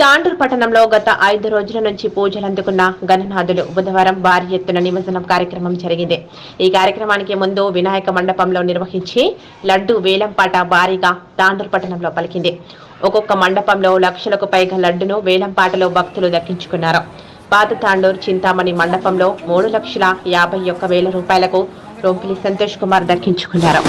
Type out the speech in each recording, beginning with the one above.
తాండూరు పట్టణంలో గత 5 రోజుల నుంచి పూజలు అందుకున్న గణనాథులు బుధవారం భారీ ఎత్తున నిమజ్జనం కార్యక్రమం జరిగింది. ఈ కార్యక్రమానికి ముందు వినాయక మండపంలో నిర్వహించి లడ్డు వేలంపాట భారీగా తాండూరు పట్టణంలో పలికింది. ఒక్కొక్క మండపంలో లక్షలకు పైగా లడ్డును వేలంపాటలో భక్తులు దక్కించుకున్నారు. పాత తాండూరు చింతామణి మండపంలో 3,51,000 రూపాయలకు రొంపిలి సంతోష్ కుమార్ దక్కించుకున్నారు.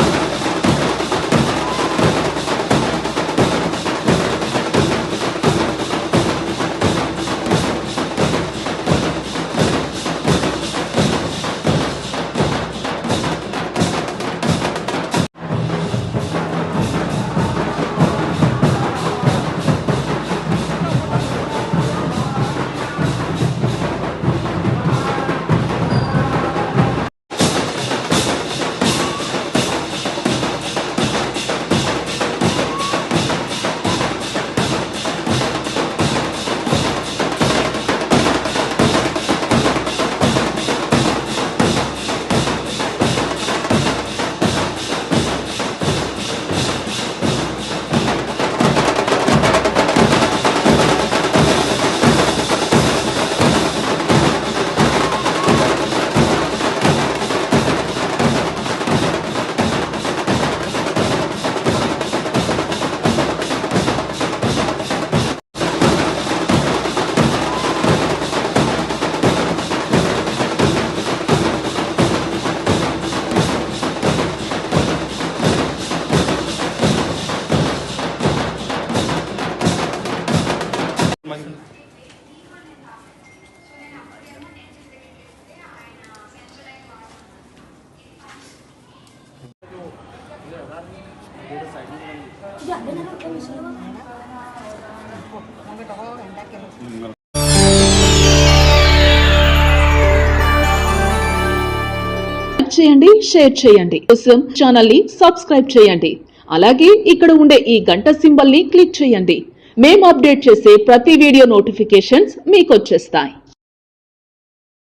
చేయండి, షేర్ చేయండి. కోసం ఛానల్ ని సబ్స్క్రైబ్ చేయండి. అలాగే ఇక్కడ ఉండే ఈ గంట సింబల్ ని క్లిక్ చేయండి. మేము అప్డేట్ చేసే ప్రతి వీడియో నోటిఫికేషన్స్ మీకు వచ్చేస్తాయి.